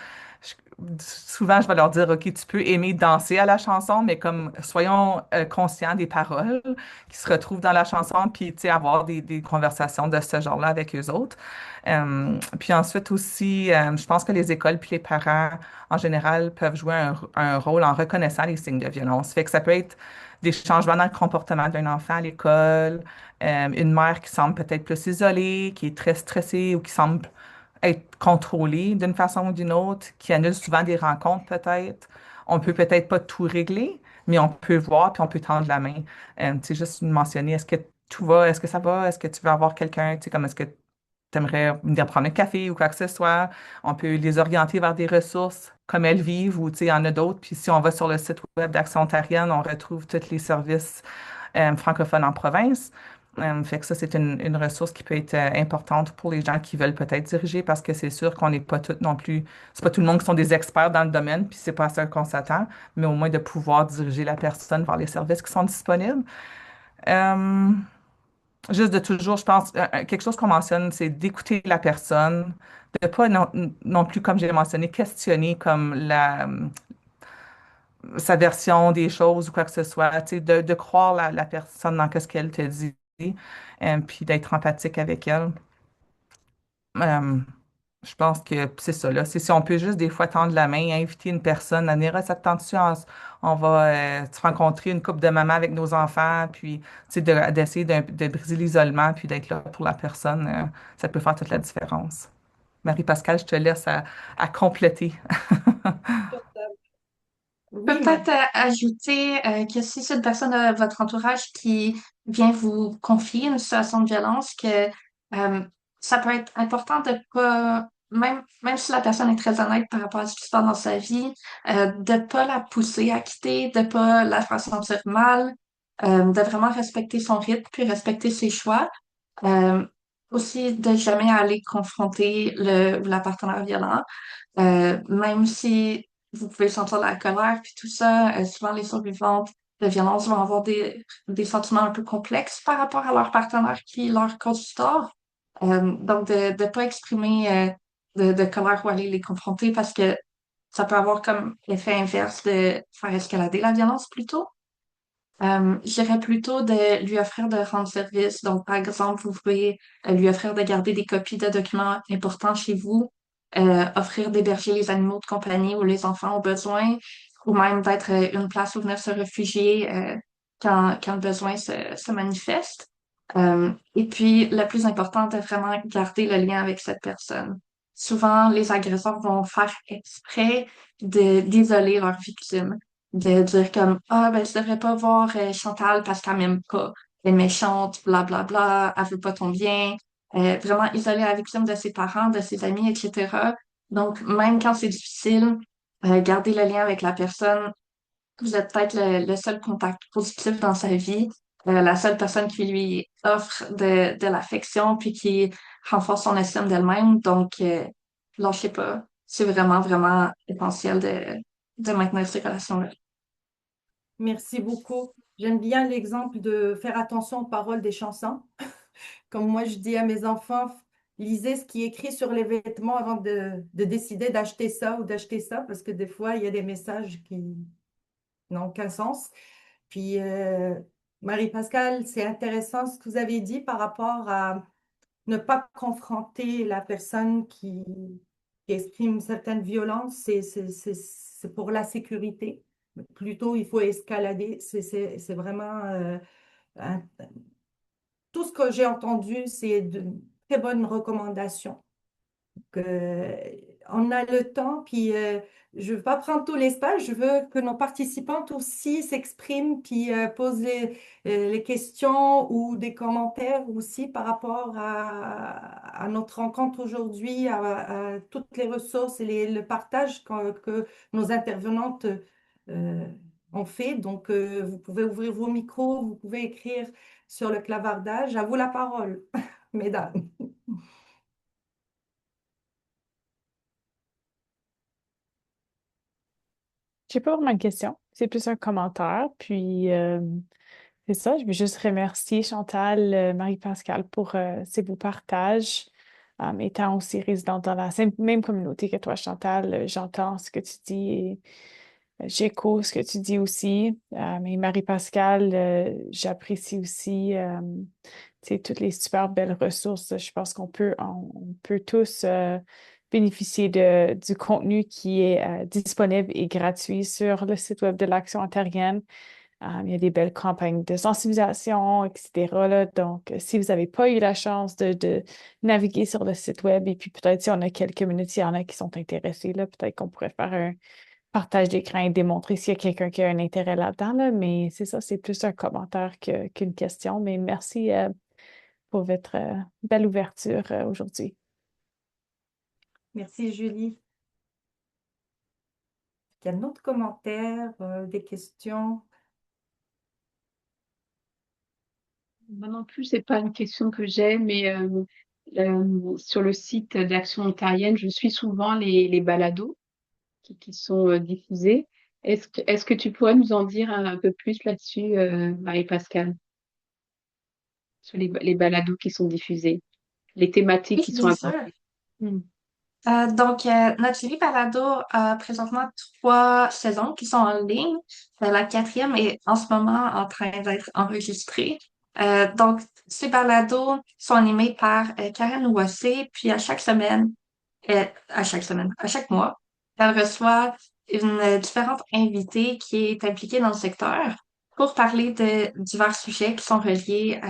souvent, je vais leur dire, OK, tu peux aimer danser à la chanson, mais comme soyons conscients des paroles qui se retrouvent dans la chanson, puis, tu sais, avoir des conversations de ce genre-là avec eux autres. Puis ensuite aussi, je pense que les écoles puis les parents, en général, peuvent jouer un rôle en reconnaissant les signes de violence. Fait que ça peut être des changements dans le comportement d'un enfant à l'école, une mère qui semble peut-être plus isolée, qui est très stressée ou qui semble être contrôlée d'une façon ou d'une autre, qui annule souvent des rencontres peut-être. On peut peut-être pas tout régler, mais on peut voir puis on peut tendre la main. Tu sais, juste mentionner, est-ce que tout va, est-ce que ça va, est-ce que tu veux avoir quelqu'un, tu sais, comme est-ce que tu aimerais venir prendre un café ou quoi que ce soit. On peut les orienter vers des ressources comme elles vivent ou tu sais, il y en a d'autres. Puis si on va sur le site web d'Action ontarienne, on retrouve tous les services francophones en province. Fait que ça, c'est une ressource qui peut être importante pour les gens qui veulent peut-être diriger parce que c'est sûr qu'on n'est pas tous non plus, c'est pas tout le monde qui sont des experts dans le domaine, puis c'est pas à ça qu'on s'attend, mais au moins de pouvoir diriger la personne vers les services qui sont disponibles. Euh, Juste de toujours, je pense, quelque chose qu'on mentionne, c'est d'écouter la personne, de pas non plus, comme j'ai mentionné, questionner comme sa version des choses ou quoi que ce soit, tu sais, de croire la personne dans ce qu'elle te dit, puis d'être empathique avec elle. Euh, je pense que c'est ça, là. C'est si on peut juste des fois tendre la main, inviter une personne à venir, ah, ça te tente-tu, on va se rencontrer une couple de mamans avec nos enfants, puis tu sais, d'essayer de briser l'isolement, puis d'être là pour la personne, ça peut faire toute la différence. Marie-Pascale, je te laisse à compléter. Oui, Peut-être ajouter que si c'est une personne de votre entourage qui vient vous confier une situation de violence, que euh, ça peut être important de pas, même si la personne est très honnête par rapport à ce qui se passe dans sa vie, de pas la pousser à quitter, de pas la faire sentir mal, de vraiment respecter son rythme puis respecter ses choix. Euh, Aussi de jamais aller confronter le ou la partenaire violent. Même si vous pouvez sentir la colère puis tout ça, souvent les survivantes de violence vont avoir des sentiments un peu complexes par rapport à leur partenaire qui leur cause du tort. Donc de pas exprimer de colère ou aller les confronter parce que ça peut avoir comme effet inverse de faire escalader la violence plutôt. Je dirais plutôt de lui offrir de rendre service. Donc, par exemple, vous pouvez lui offrir de garder des copies de documents importants chez vous, offrir d'héberger les animaux de compagnie ou les enfants ont besoin, ou même d'être une place où venir se réfugier quand le besoin se manifeste. Et puis, le plus important, de vraiment garder le lien avec cette personne. Souvent, les agresseurs vont faire exprès d'isoler leur victime de dire comme ah ben je devrais pas voir Chantal parce qu'elle m'aime pas, elle est méchante, bla bla bla, elle veut pas ton bien, vraiment isoler la victime de ses parents, de ses amis, etc. Donc même quand c'est difficile, garder le lien avec la personne, vous êtes peut-être le seul contact positif dans sa vie, la seule personne qui lui offre de l'affection puis qui renforce son estime d'elle-même. Donc lâchez pas, c'est vraiment vraiment essentiel de maintenir ces relations-là. merci beaucoup. J'aime bien l'exemple de faire attention aux paroles des chansons. Comme moi, je dis à mes enfants, lisez ce qui est écrit sur les vêtements avant de décider d'acheter ça ou d'acheter ça, parce que des fois, il y a des messages qui n'ont aucun sens. Puis, Marie-Pascale, c'est intéressant ce que vous avez dit par rapport à ne pas confronter la personne qui exprime certaines violences. C'est pour la sécurité. Plutôt, il faut escalader. C'est vraiment un- tout ce que j'ai entendu, c'est de très bonnes recommandations que on a le temps, puis je ne veux pas prendre tout l'espace, je veux que nos participantes aussi s'expriment, puis posent les questions ou des commentaires aussi par rapport à notre rencontre aujourd'hui, à toutes les ressources et le partage que nos intervenantes ont fait. Donc, vous pouvez ouvrir vos micros, vous pouvez écrire sur le clavardage. À vous la parole, mesdames. J'ai pas vraiment de question. C'est plus un commentaire. Puis, c'est ça. Je veux juste remercier Chantal, Marie-Pascale pour ces beaux partages. étant aussi résidente dans la même communauté que toi, Chantal, j'entends ce que tu dis et j'écho ce que tu dis aussi. Mais Marie-Pascale, j'apprécie aussi tu sais, toutes les super belles ressources. Je pense on peut tous bénéficier du contenu qui est disponible et gratuit sur le site web de l'Action ontarienne. Il y a des belles campagnes de sensibilisation, etc. là. Donc, si vous n'avez pas eu la chance de naviguer sur le site web, et puis peut-être si on a quelques minutes, s'il y en a qui sont intéressés, là, peut-être qu'on pourrait faire un partage d'écran et démontrer s'il y a quelqu'un qui a un intérêt là-dedans, là. Mais c'est ça, c'est plus un commentaire qu'une question. Mais merci pour votre belle ouverture aujourd'hui. Merci, Julie. Il y a d'autres commentaires, des questions? Moi non plus, c'est pas une question que j'ai, mais sur le site d'Action ontarienne, je suis souvent les balados qui sont diffusés. Est-ce que tu pourrais nous en dire un peu plus là-dessus, Marie-Pascale, sur les balados qui sont diffusés, les thématiques Oui, qui sont bien sûr. abordées? Hmm. Notre série Balado a présentement 3 saisons qui sont en ligne. La quatrième est en ce moment en train d'être enregistrée. Donc, ces balados sont animés par Karen Ouassé, puis à chaque mois, elle reçoit une différente invitée qui est impliquée dans le secteur pour parler de divers sujets qui sont reliés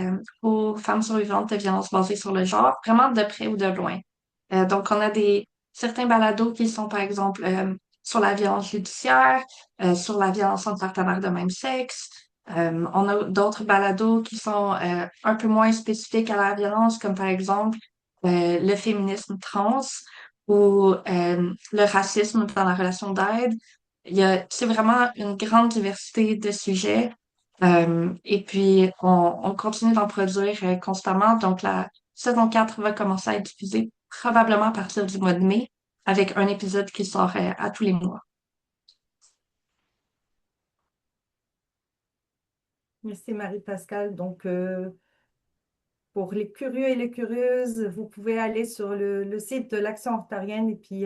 aux femmes survivantes de violences basées sur le genre, vraiment de près ou de loin. Donc, on a certains balados qui sont, par exemple, sur la violence judiciaire, sur la violence entre partenaires de même sexe. On a d'autres balados qui sont un peu moins spécifiques à la violence, comme par exemple le féminisme trans ou le racisme dans la relation d'aide. C'est vraiment une grande diversité de sujets. Et puis, on continue d'en produire constamment. Donc, la saison 4 va commencer à être diffusée probablement à partir du mois de mai, avec un épisode qui sort à tous les mois. Merci, Marie-Pascale. Donc, pour les curieux et les curieuses, vous pouvez aller sur le site de l'Action ontarienne et puis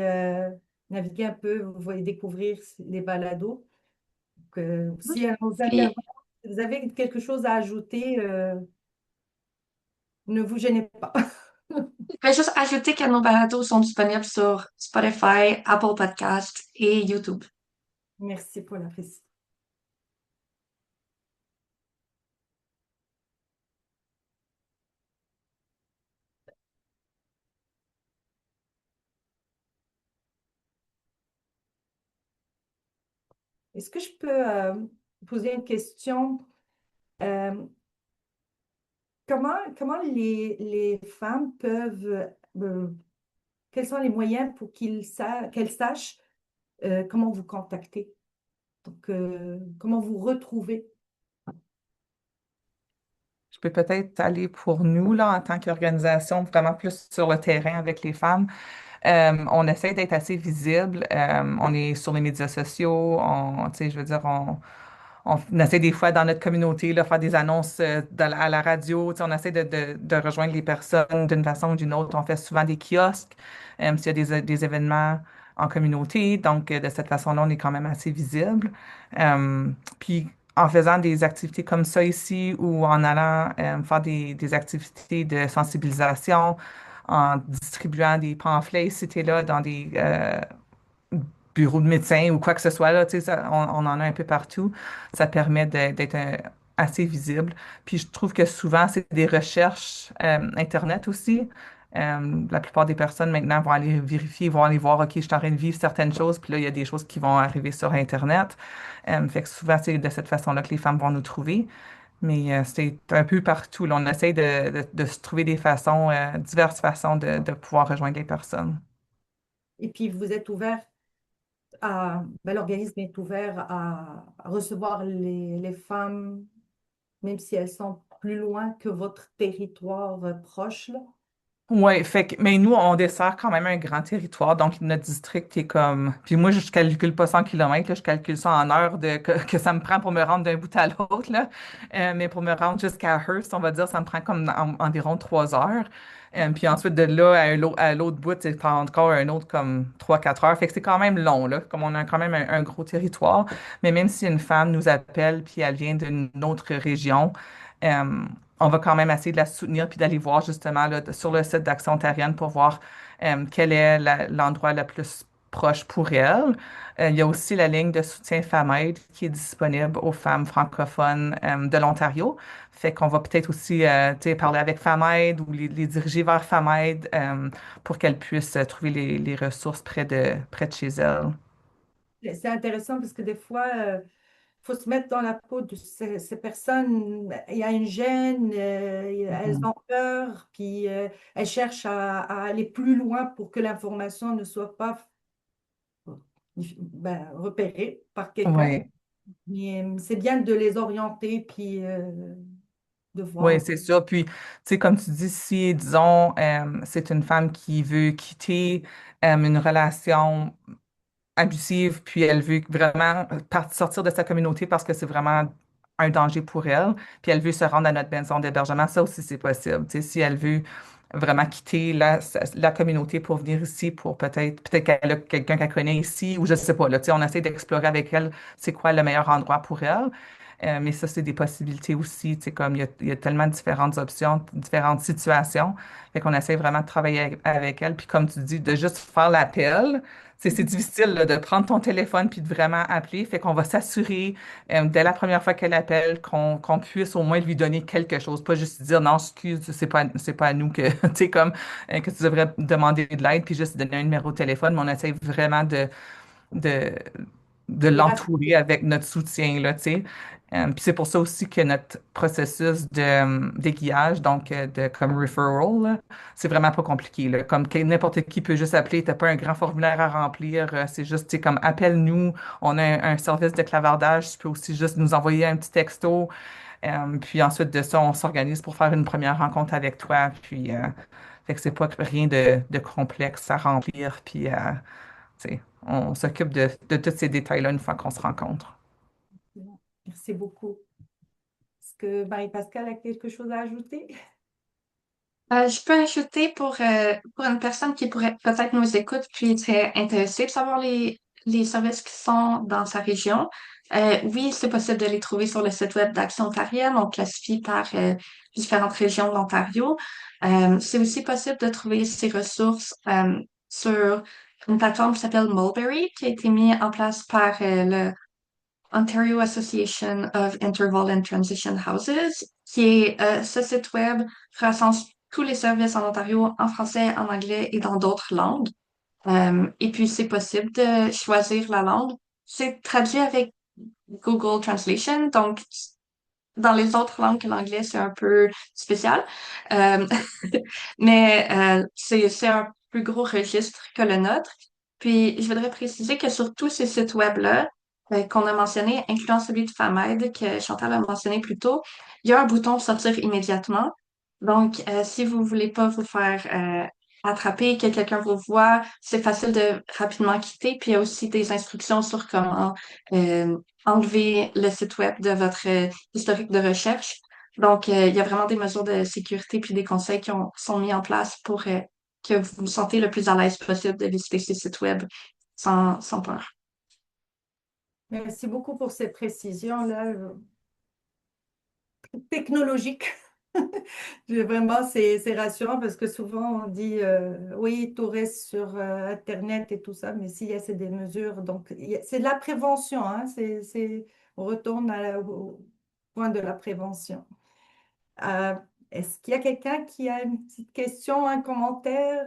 naviguer un peu, vous allez découvrir les balados. Donc, si à nos Puis, intervenants, si vous avez quelque chose à ajouter, ne vous gênez pas. je vais juste ajouter que nos balados sont disponibles sur Spotify, Apple Podcasts et YouTube. Merci pour la précision. Est-ce que je peux poser une question? Euh, comment les femmes peuvent, quels sont les moyens pour qu'elles sachent comment vous contacter? Donc, comment vous retrouver? Je peux peut-être aller pour nous, là, en tant qu'organisation, vraiment plus sur le terrain avec les femmes. On essaie d'être assez visible. On est sur les médias sociaux. Tu sais, je veux dire, on essaie des fois dans notre communauté là, faire des annonces à la radio. Tu sais, on essaie de rejoindre les personnes d'une façon ou d'une autre. On fait souvent des kiosques s'il y a des événements en communauté. Donc, de cette façon-là, on est quand même assez visible. Puis, en faisant des activités comme ça ici ou en allant faire des activités de sensibilisation, en distribuant des pamphlets ici et là dans des bureaux de médecins ou quoi que ce soit, là, tu sais, on en a un peu partout. Ça permet d'être assez visible. Puis je trouve que souvent, c'est des recherches Internet aussi. La plupart des personnes maintenant vont aller vérifier, vont aller voir, OK, je suis en train de vivre certaines choses, puis là, il y a des choses qui vont arriver sur Internet. Fait que souvent, c'est de cette façon-là que les femmes vont nous trouver. Mais c'est un peu partout, là. On essaye de se trouver des façons, diverses façons de pouvoir rejoindre les personnes. Et puis, vous êtes ouvert l'organisme est ouvert à recevoir les femmes, même si elles sont plus loin que votre territoire proche, là. Ouais, fait que, mais nous, on dessert quand même un grand territoire, donc notre district est comme, puis moi, je calcule pas 100 kilomètres, là, je calcule ça en heures que ça me prend pour me rendre d'un bout à l'autre, là. Mais pour me rendre jusqu'à Hearst, on va dire, ça me prend comme environ 3 heures. Puis ensuite, de là à l'autre bout, c'est encore un autre comme 3, 4 heures, fait que c'est quand même long, là, comme on a quand même un gros territoire. Mais même si une femme nous appelle, puis elle vient d'une autre région, euh, on va quand même essayer de la soutenir puis d'aller voir justement là, sur le site d'Action Ontarienne pour voir quel est l'endroit le plus proche pour elle. Il y a aussi la ligne de soutien FemAide qui est disponible aux femmes francophones de l'Ontario. Fait qu'on va peut-être aussi tu sais, parler avec FemAide ou les diriger vers FemAide pour qu'elles puissent trouver les ressources près de chez elles. C'est intéressant parce que des fois, faut se mettre dans la peau de ces personnes. Il y a une gêne, elles Mhm. ont peur, puis elles cherchent à aller plus loin pour que l'information ne soit pas repérée par quelqu'un. Oui. Mais c'est bien de les orienter, puis de Oui, voir. c'est ça. Puis, tu sais, comme tu dis, si, disons, c'est une femme qui veut quitter une relation abusive, puis elle veut vraiment sortir de sa communauté parce que c'est vraiment un danger pour elle, puis elle veut se rendre à notre maison d'hébergement, ça aussi, c'est possible. Tu sais, si elle veut vraiment quitter la communauté pour venir ici, pour peut-être qu'elle a quelqu'un qu'elle connaît ici, ou je sais pas, là, tu sais, on essaie d'explorer avec elle c'est quoi le meilleur endroit pour elle. Mais ça, c'est des possibilités aussi, tu sais, comme il y a tellement de différentes options, différentes situations, fait qu'on essaie vraiment de travailler avec elle, puis comme tu dis, de juste faire l'appel, c'est difficile là, de prendre ton téléphone puis de vraiment appeler. Fait qu'on va s'assurer dès la première fois qu'elle appelle qu'on puisse au moins lui donner quelque chose, pas juste dire non, excuse, c'est pas à nous que tu sais comme que tu devrais demander de l'aide puis juste donner un numéro de téléphone, mais on essaie vraiment de, de Les rassurer. l'entourer avec notre soutien, là, tu sais. Puis c'est pour ça aussi que notre processus d'aiguillage, donc comme referral, là, c'est vraiment pas compliqué, là. Comme n'importe qui peut juste appeler, t'as pas un grand formulaire à remplir, c'est juste, tu sais, comme appelle-nous, on a un service de clavardage, tu peux aussi juste nous envoyer un petit texto, puis ensuite de ça, on s'organise pour faire une première rencontre avec toi, puis fait que c'est pas rien de complexe à remplir, puis tu sais, on s'occupe de tous ces détails-là une fois qu'on se rencontre. Merci beaucoup. Est-ce que Marie-Pascale a quelque chose à ajouter? Je peux ajouter pour une personne qui pourrait peut-être nous écoute puis serait intéressée de savoir les services qui sont dans sa région. Oui, c'est possible de les trouver sur le site web d'Action ontarienne. On classifie par différentes régions de l'Ontario. C'est aussi possible de trouver ces ressources sur une plateforme qui s'appelle Mulberry, qui a été mise en place par le Ontario Association of Interval and Transition Houses, qui est ce site web recense tous les services en Ontario en français, en anglais et dans d'autres langues. Et puis, c'est possible de choisir la langue. C'est traduit avec Google Translation, donc dans les autres langues que l'anglais, c'est un peu spécial. Euh, mais c'est un plus gros registre que le nôtre. Puis, je voudrais préciser que sur tous ces sites web-là, qu'on a mentionné, incluant celui de FAMED que Chantal a mentionné plus tôt, il y a un bouton sortir immédiatement. Donc, si vous voulez pas vous faire attraper, que quelqu'un vous voit, c'est facile de rapidement quitter. Puis, il y a aussi des instructions sur comment euh, enlever le site web de votre historique de recherche. Donc, il y a vraiment des mesures de sécurité puis des conseils sont mis en place pour que vous vous sentez le plus à l'aise possible de visiter ces sites web sans peur. Merci beaucoup pour ces précisions-là, technologiques. Vraiment, c'est rassurant parce que souvent on dit oui, tout reste sur Internet et tout ça, mais s'il y a c'est des mesures, donc c'est de la prévention, hein, on retourne au point de la prévention. Euh, Est-ce qu'il y a quelqu'un qui a une petite question, un commentaire?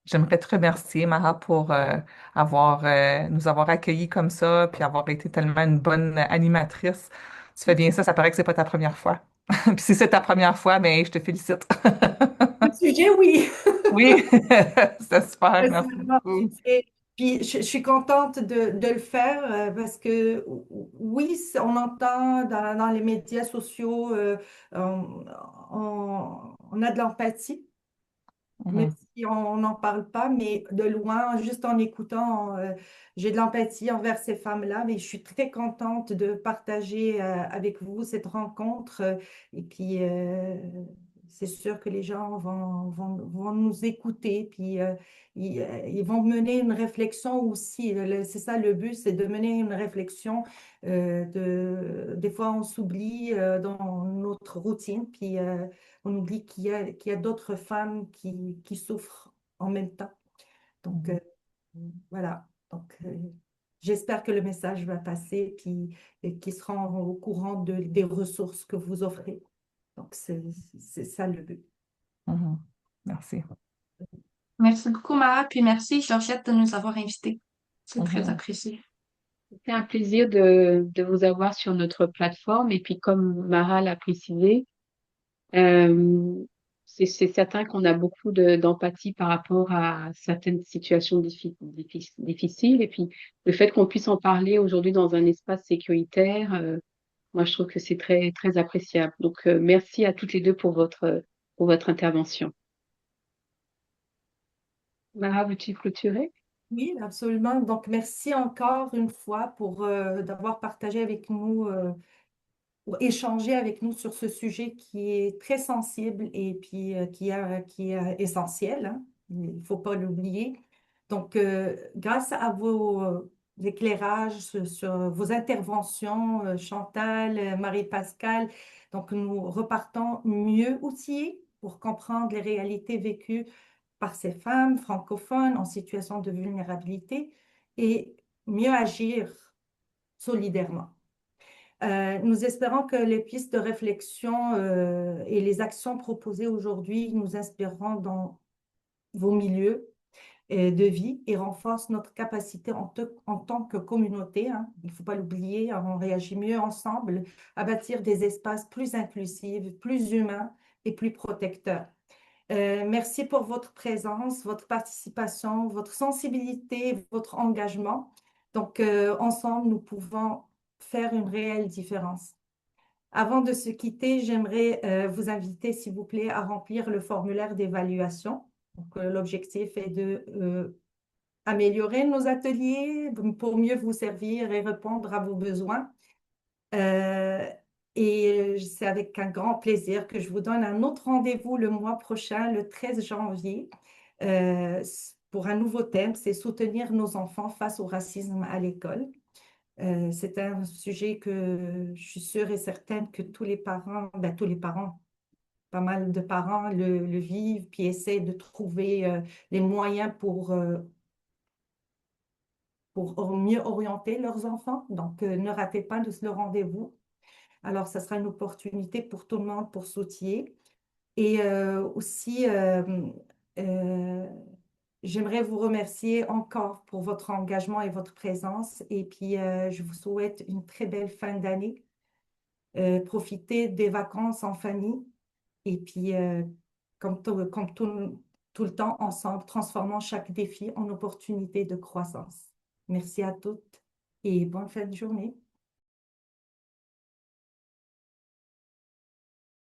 J'aimerais te remercier, Mara, pour nous avoir accueillis comme ça, puis avoir été tellement une bonne animatrice. Tu fais bien ça, ça paraît que c'est pas ta première fois. Puis si c'est ta première fois, ben je te félicite. le sujet, oui. Oui, c'est super, C'est merci vraiment- beaucoup. Puis je suis contente de le faire parce que oui, on entend dans les médias sociaux, on, on a de l'empathie, même Mhm, si on n'en parle pas, mais de loin, juste en écoutant, j'ai de l'empathie envers ces femmes-là, mais je suis très contente de partager avec vous cette rencontre. Et puis, c'est sûr que les gens vont nous écouter, puis ils vont mener une réflexion aussi. C'est ça le but, c'est de mener une réflexion. Des fois, on s'oublie dans notre routine, puis on oublie qu'il y a d'autres femmes qui souffrent en même temps. Donc, mhm, voilà. Donc, j'espère que le message va passer, puis et qu'ils seront au courant des ressources que vous offrez. Donc, c'est ça le but. mhm. Merci. Merci beaucoup, Mara, puis merci, Georgette, de nous avoir invités. C'est très Mhm, apprécié. C'est un plaisir de vous avoir sur notre plateforme. Et puis, comme Mara l'a précisé, euh, c'est certain qu'on a beaucoup d'empathie par rapport à certaines situations difficiles. Et puis, le fait qu'on puisse en parler aujourd'hui dans un espace sécuritaire, moi, je trouve que c'est très, très appréciable. Donc, merci à toutes les deux pour votre intervention. Mara, veux-tu clôturer? Oui, absolument. Donc, merci encore une fois pour d'avoir partagé avec nous, pour échanger avec nous sur ce sujet qui est très sensible et puis qui est essentiel, hein. Il ne faut pas l'oublier. Donc, grâce à vos éclairages sur vos interventions, Chantal, Marie-Pascale, donc nous repartons mieux outillés pour comprendre les réalités vécues par ces femmes francophones en situation de vulnérabilité et mieux agir solidairement. Nous espérons que les pistes de réflexion et les actions proposées aujourd'hui nous inspireront dans vos milieux de vie et renforcent notre capacité en tant que communauté, hein, il ne faut pas l'oublier, on réagit mieux ensemble à bâtir des espaces plus inclusifs, plus humains et plus protecteurs. Merci pour votre présence, votre participation, votre sensibilité, votre engagement. Donc, ensemble, nous pouvons faire une réelle différence. Avant de se quitter, j'aimerais vous inviter, s'il vous plaît, à remplir le formulaire d'évaluation. Donc, l'objectif est de améliorer nos ateliers pour mieux vous servir et répondre à vos besoins. Euh, et c'est avec un grand plaisir que je vous donne un autre rendez-vous le mois prochain, le 13 janvier, pour un nouveau thème, c'est soutenir nos enfants face au racisme à l'école. C'est un sujet que je suis sûre et certaine que tous les parents, pas mal de parents le vivent, puis essaient de trouver les moyens pour mieux orienter leurs enfants. Donc, ne ratez pas de le rendez-vous. Alors, ça sera une opportunité pour tout le monde pour s'outiller. Et aussi, euh, j'aimerais vous remercier encore pour votre engagement et votre présence. Et puis, je vous souhaite une très belle fin d'année. Profitez des vacances en famille. Et puis, tout le temps, ensemble, transformons chaque défi en opportunité de croissance. Merci à toutes et bonne fin de journée.